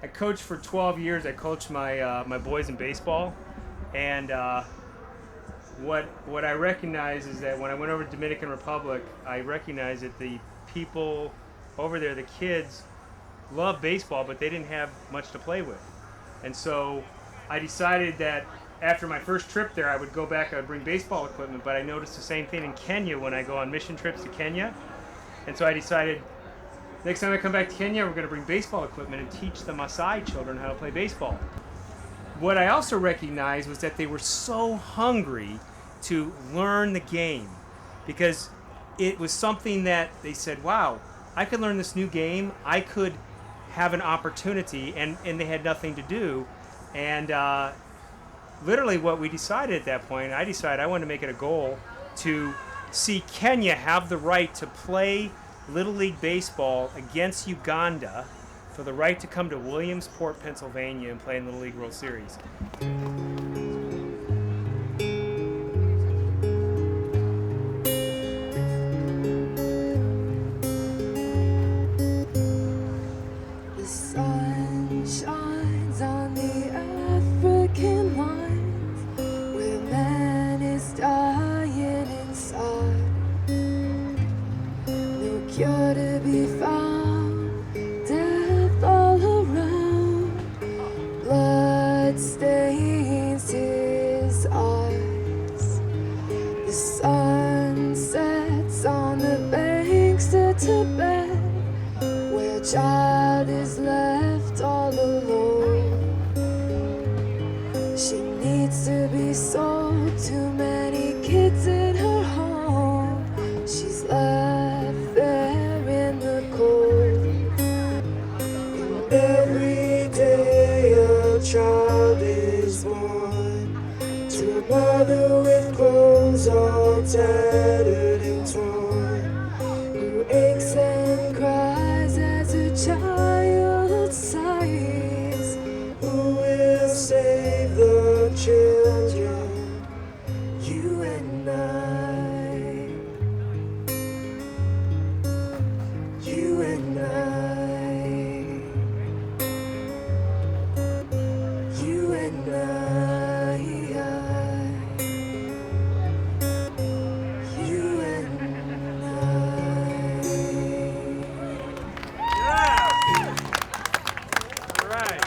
I coached for 12 years. I coached my boys in baseball, and what I recognize is that when I went over to Dominican Republic, I recognized that the people over there, the kids, love baseball, but they didn't have much to play with. And so I decided that after my first trip there, I would go back, I would bring baseball equipment, but I noticed the same thing in Kenya when I go on mission trips to Kenya. And so I decided, next time I come back to Kenya, we're going to bring baseball equipment and teach the Maasai children how to play baseball. What I also recognized was that they were so hungry to learn the game, because it was something that they said, wow, I could learn this new game, I could have an opportunity, and they had nothing to do. And literally what we decided at that point, I decided I wanted to make it a goal to see Kenya have the right to play Little League Baseball against Uganda for the right to come to Williamsport, Pennsylvania and play in the Little League World Series. The sun shines on the African lines where man is dying inside. No cure to be found, death all around. Blood stains his eyes. The sun sets on the banks of Tibet, where child is left all alone. She needs to be sold, too many kids in her home. She's left there in the cold. And every day a child is born to a mother with clothes all tattered and torn, who aches and cries as her child sighs. Who will save the children? You and I. You and I. You and I. You and I. All right.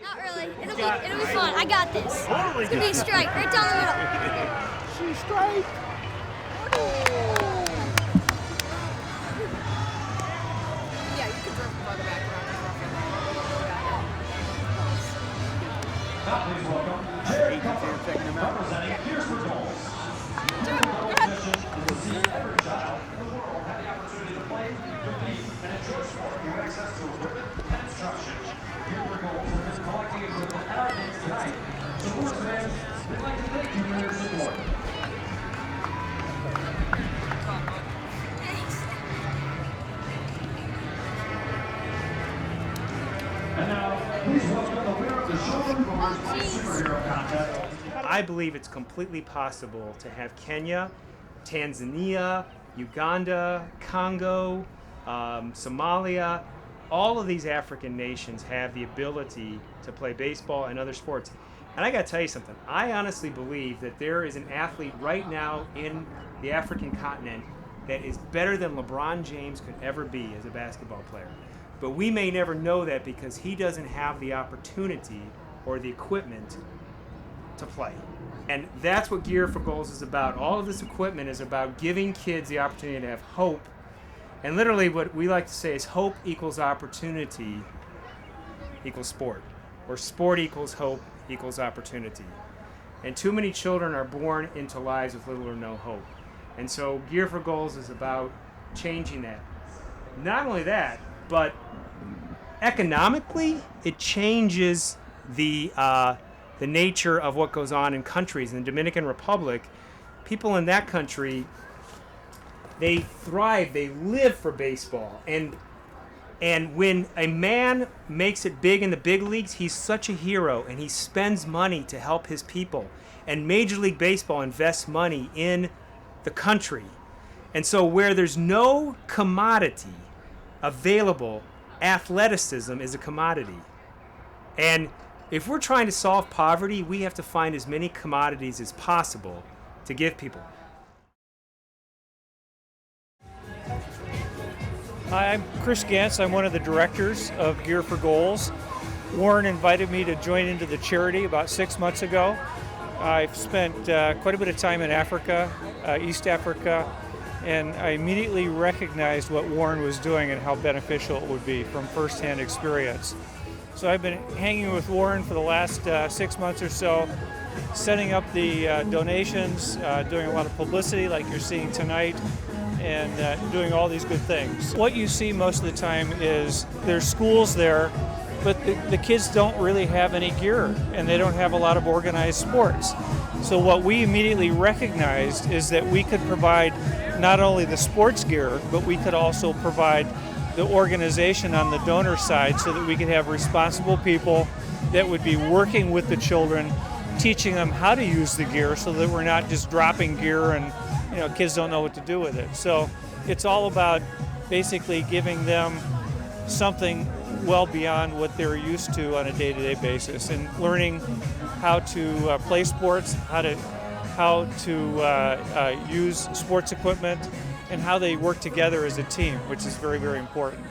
Not really. It'll be fun. I got this. Totally It's gonna be a strike right down the middle. She's straight. Yeah, you can throw farther back around. Now please welcome Jared Cutler, representing Here's for Goals. Mission is to see every child in the world have the opportunity to play, compete, and enjoy sport through access to equipment and instruction. Here for Goals has been collecting equipment at our games tonight. Sports fans, we'd like to thank you for your support. And now, please welcome the winner of the Children's Superhero Contest. I believe it's completely possible to have Kenya, Tanzania, Uganda, Congo, Somalia, all of these African nations have the ability to play baseball and other sports. And I gotta tell you something, I honestly believe that there is an athlete right now in the African continent that is better than LeBron James could ever be as a basketball player. But we may never know that because he doesn't have the opportunity or the equipment to play. And that's what Gear for Goals is about. All of this equipment is about giving kids the opportunity to have hope. And literally what we like to say is hope equals opportunity equals sport. Or sport equals hope equals opportunity. And too many children are born into lives with little or no hope. And so Gear for Goals is about changing that. Not only that, but economically, it changes the nature of what goes on in countries. In the Dominican Republic, people in that country, they thrive, they live for baseball. And when a man makes it big in the big leagues, he's such a hero, and he spends money to help his people. And Major League Baseball invests money in the country. And so where there's no commodity, available, athleticism is a commodity. And if we're trying to solve poverty, we have to find as many commodities as possible to give people. Hi, I'm Chris Gantz. I'm one of the directors of Gear for Goals. Warren invited me to join into the charity about 6 months ago. I've spent quite a bit of time in Africa, East Africa, and I immediately recognized what Warren was doing and how beneficial it would be from firsthand experience. So I've been hanging with Warren for the last 6 months or so, setting up the donations, doing a lot of publicity like you're seeing tonight, and doing all these good things. What you see most of the time is there's schools there, but the kids don't really have any gear and they don't have a lot of organized sports. So what we immediately recognized is that we could provide not only the sports gear, but we could also provide the organization on the donor side so that we could have responsible people that would be working with the children, teaching them how to use the gear so that we're not just dropping gear and kids don't know what to do with it. So it's all about basically giving them something well beyond what they're used to on a day-to-day basis and learning how to play sports, how to use sports equipment, and how they work together as a team, which is very, very important.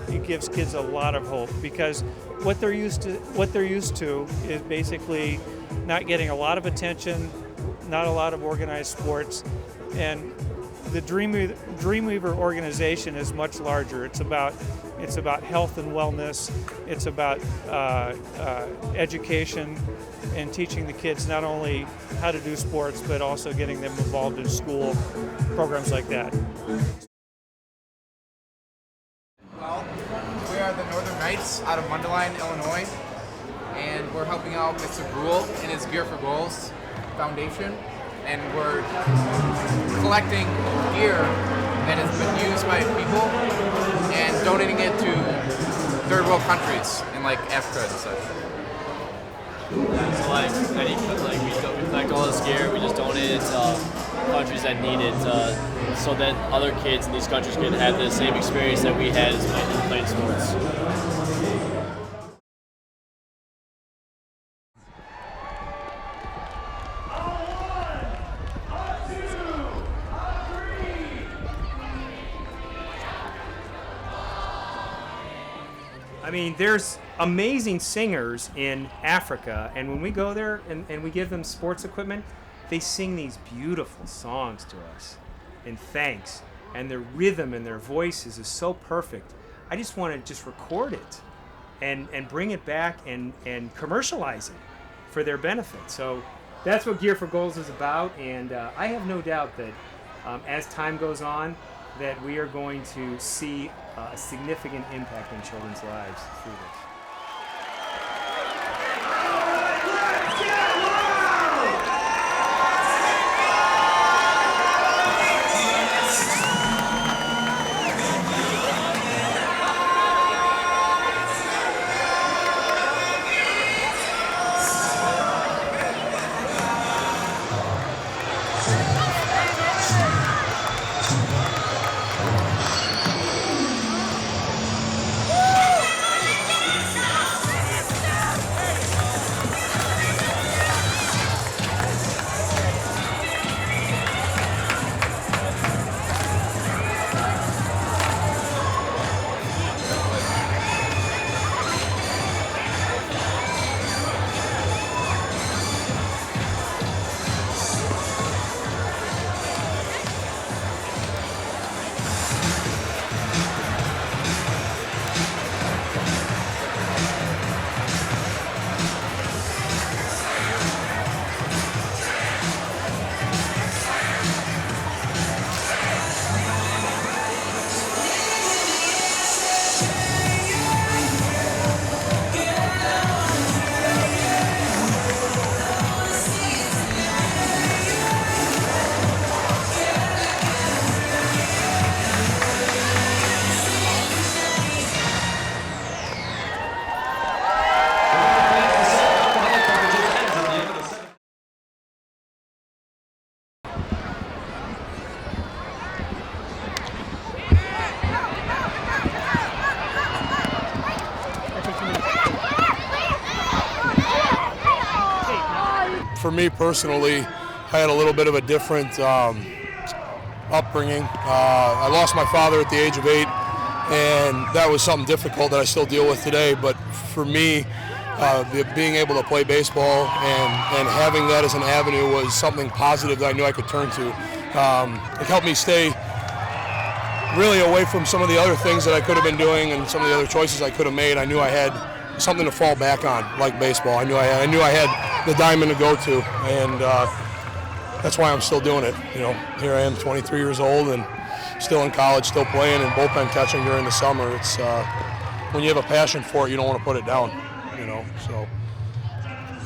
It gives kids a lot of hope because what they're used to is basically not getting a lot of attention, not a lot of organized sports, and the Dreamweaver organization is much larger. It's about health and wellness. It's about education and teaching the kids not only how to do sports, but also getting them involved in school programs like that. Well, we are the Northern Knights out of Mundelein, Illinois, and we're helping out Mr. Bruhl in his Gear for Goals Foundation, and we're collecting gear that has been used by people and donating it to third world countries in like Africa and such. So we collect all this gear, we just donate it to countries that need it, so that other kids in these countries can have the same experience that we had as playing sports. I mean, there's amazing singers in Africa, and when we go there and we give them sports equipment, they sing these beautiful songs to us in thanks, and their rhythm and their voices is so perfect. I just want to just record it and bring it back and commercialize it for their benefit. So that's what Gear for Goals is about, and I have no doubt that as time goes on, that we are going to see a significant impact on children's lives through this. for me personally, I had a little bit of a different upbringing. I lost my father at the age of 8, and that was something difficult that I still deal with today. But for me, being able to play baseball and having that as an avenue was something positive that I knew I could turn to. It helped me stay really away from some of the other things that I could have been doing and some of the other choices I could have made. I knew I had something to fall back on, like baseball. I knew I had the diamond to go to, and that's why I'm still doing it. You know, here I am, 23 years old, and still in college, still playing and bullpen catching during the summer. It's when you have a passion for it, you don't want to put it down. You know, so.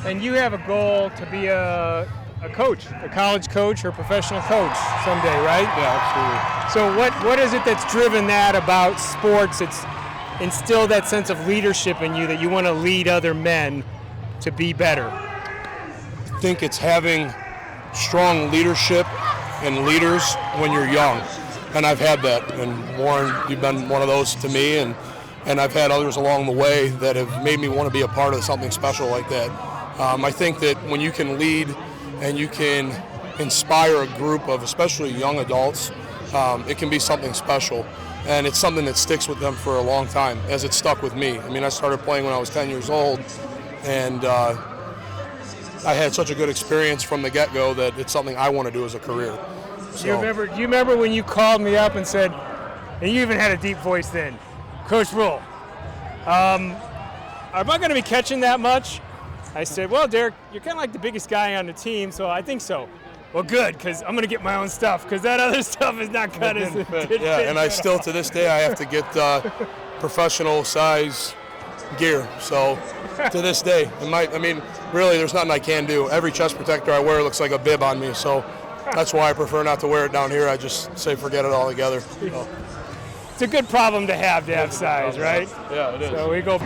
And you have a goal to be a coach, a college coach or professional coach someday, right? Yeah, So absolutely. what is it that's driven that about sports? It's instilled that sense of leadership in you that you want to lead other men to be better. I think it's having strong leadership and leaders when you're young, and I've had that. And Warren, you've been one of those to me, and I've had others along the way that have made me want to be a part of something special like that. I think that when you can lead and you can inspire a group of especially young adults, it can be something special. And it's something that sticks with them for a long time, as it stuck with me. I mean, I started playing when I was 10 years old, and I had such a good experience from the get-go that it's something I want to do as a career. So. Do you remember when you called me up and said, and you even had a deep voice then, Coach Bruhl, am I going to be catching that much? I said, well, Derek, you're kind of like the biggest guy on the team, so I think so. Well, good, because I'm going to get my own stuff, because that other stuff is not cut as it did. Yeah, and I still, to this day, I have to get professional size gear. So, to this day, really, there's nothing I can do. Every chest protector I wear looks like a bib on me, so that's why I prefer not to wear it down here. I just say forget it altogether. So. It's a good problem to have size, right? Yeah, it is. So we go.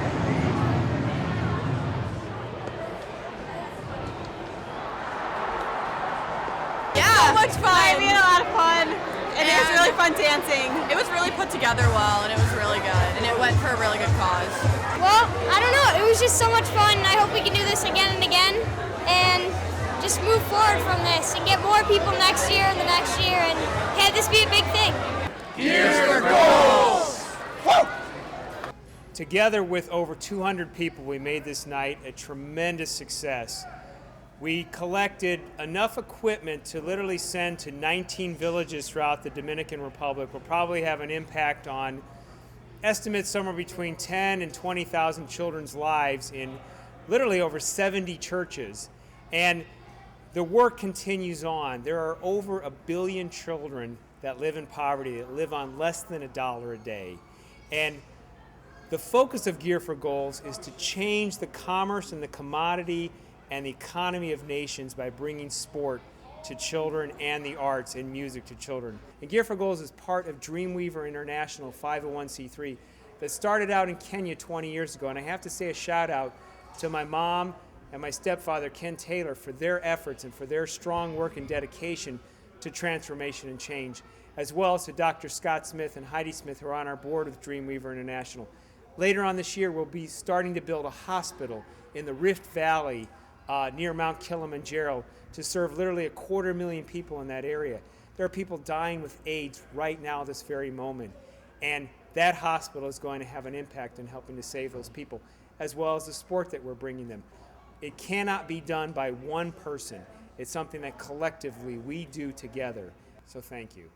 So much fun. We had a lot of fun, and it was really fun dancing. It was really put together well, and it was really good, and it went for a really good cause. Well, I don't know. It was just so much fun. I hope we can do this again and again, and just move forward from this and get more people next year and the next year, and have this be a big thing. Here's your goals! Together with over 200 people, we made this night a tremendous success. We collected enough equipment to literally send to 19 villages throughout the Dominican Republic. We'll probably have an impact on estimates somewhere between 10 and 20,000 children's lives in literally over 70 churches. And the work continues on. There are over 1 billion children that live in poverty, that live on less than $1 a day. And the focus of Gear for Goals is to change the commerce and the commodity and the economy of nations by bringing sport to children and the arts and music to children. And Gear for Goals is part of Dreamweaver International 501c3 that started out in Kenya 20 years ago. And I have to say a shout out to my mom and my stepfather, Ken Taylor, for their efforts and for their strong work and dedication to transformation and change, as well as to Dr. Scott Smith and Heidi Smith, who are on our board of Dreamweaver International. Later on this year, we'll be starting to build a hospital in the Rift Valley near Mount Kilimanjaro to serve literally 250,000 people in that area. There are people dying with AIDS right now, this very moment. And that hospital is going to have an impact in helping to save those people, as well as the sport that we're bringing them. It cannot be done by one person. It's something that collectively we do together. So thank you.